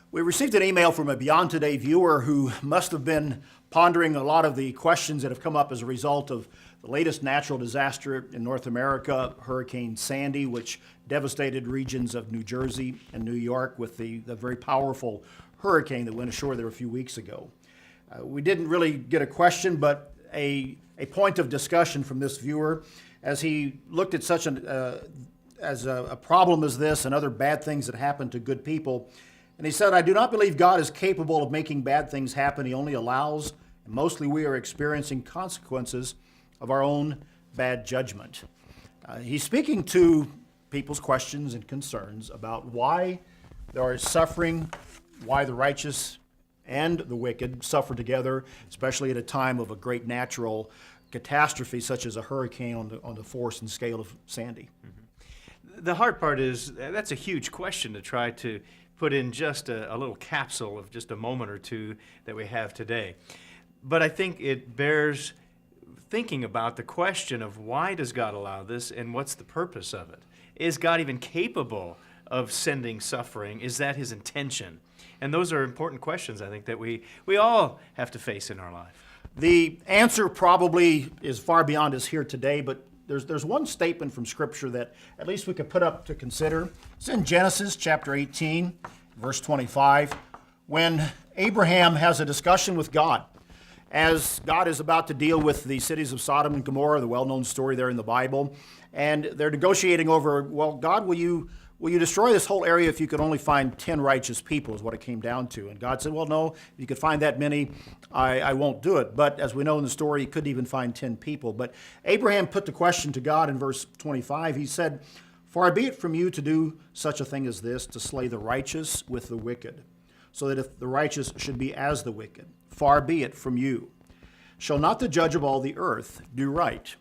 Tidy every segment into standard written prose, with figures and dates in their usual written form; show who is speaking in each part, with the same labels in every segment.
Speaker 1: We received an email from a Beyond Today viewer who must have been pondering a lot of the questions that have come up as a result of the latest natural disaster in North America, Hurricane Sandy, which devastated regions of New Jersey and New York with the very powerful hurricane that went ashore there a few weeks ago. We didn't really get a question, but a point of discussion from this viewer as he looked at such a problem as this and other bad things that happen to good people. And he said, I do not believe God is capable of making bad things happen. He only allows, and mostly we are experiencing consequences of our own bad judgment. He's speaking to people's questions and concerns about why there is suffering, why the righteous and the wicked suffer together, especially at a time of a great natural catastrophe such as a hurricane on the force and scale of Sandy.
Speaker 2: Mm-hmm. The hard part is that's a huge question to try to put in just a little capsule of just a moment or two that we have today. But I think it bears thinking about the question of why does God allow this and what's the purpose of it? Is God even capable of sending suffering? Is that his intention? And those are important questions, I think, that we all have to face in our life.
Speaker 1: The answer probably is far beyond us here today, but there's one statement from Scripture that at least we could put up to consider. It's in Genesis chapter 18, verse 25, when Abraham has a discussion with God as God is about to deal with the cities of Sodom and Gomorrah, the well-known story there in the Bible, and they're negotiating over, well, God, will you destroy this whole area if you could only find 10 righteous people, is what it came down to. And God said, well, no, if you could find that many, I won't do it. But as we know in the story, he couldn't even find 10 people. But Abraham put the question to God in verse 25. He said, far be it from you to do such a thing as this, to slay the righteous with the wicked, so that if the righteous should be as the wicked. Far be it from you. Shall not the judge of all the earth do right?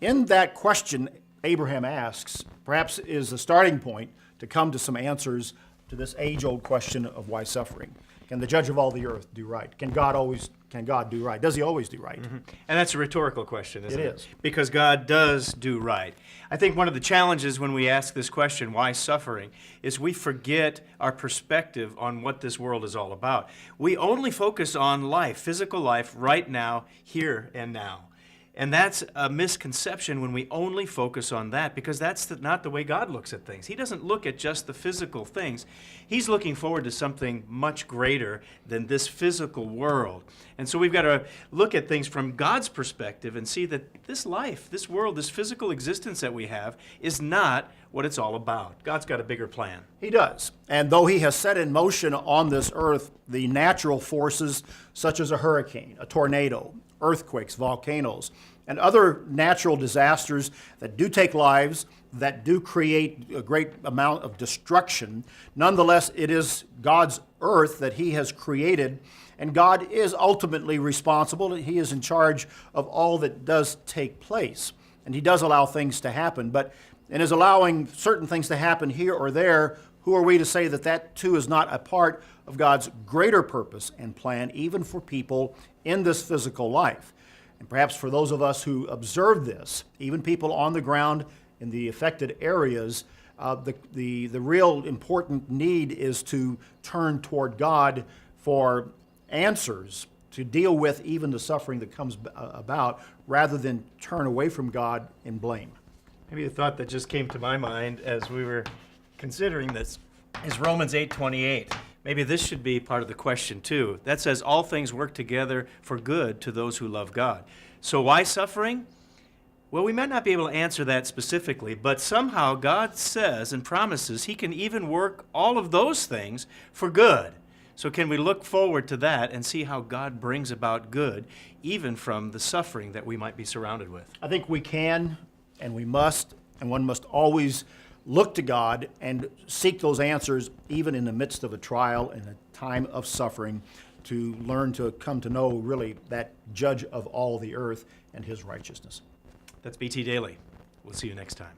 Speaker 1: In that question, Abraham asks, perhaps is the starting point to come to some answers to this age-old question of why suffering. Can the judge of all the earth do right? Can God do right? Does he always do right?
Speaker 2: Mm-hmm. And that's a rhetorical question, isn't it?
Speaker 1: It is.
Speaker 2: Because God does do right. I think one of the challenges when we ask this question, why suffering, is we forget our perspective on what this world is all about. We only focus on life, physical life, right now, here and now. And that's a misconception when we only focus on that, because that's not the way God looks at things. He doesn't look at just the physical things. He's looking forward to something much greater than this physical world. And so we've got to look at things from God's perspective and see that this life, this world, this physical existence that we have is not what it's all about. God's got a bigger plan.
Speaker 1: He does. And though he has set in motion on this earth the natural forces such as a hurricane, a tornado, earthquakes, volcanoes, and other natural disasters that do take lives, that do create a great amount of destruction, nonetheless, it is God's earth that he has created, and God is ultimately responsible. He is in charge of all that does take place, and he does allow things to happen. But in his allowing certain things to happen here or there, who are we to say that that too is not a part of God's greater purpose and plan, even for people in this physical life? And perhaps for those of us who observe this, even people on the ground in the affected areas, the real important need is to turn toward God for answers to deal with even the suffering that comes about, rather than turn away from God in blame.
Speaker 2: Maybe the thought that just came to my mind as we were considering this is Romans 8:28. Maybe this should be part of the question too. That says all things work together for good to those who love God. So why suffering? Well, we might not be able to answer that specifically, but somehow God says and promises he can even work all of those things for good. So can we look forward to that and see how God brings about good even from the suffering that we might be surrounded with?
Speaker 1: I think we can, and we must, and one must always look to God and seek those answers even in the midst of a trial and a time of suffering, to learn to come to know really that judge of all the earth and his righteousness.
Speaker 2: That's BT Daily. We'll see you next time.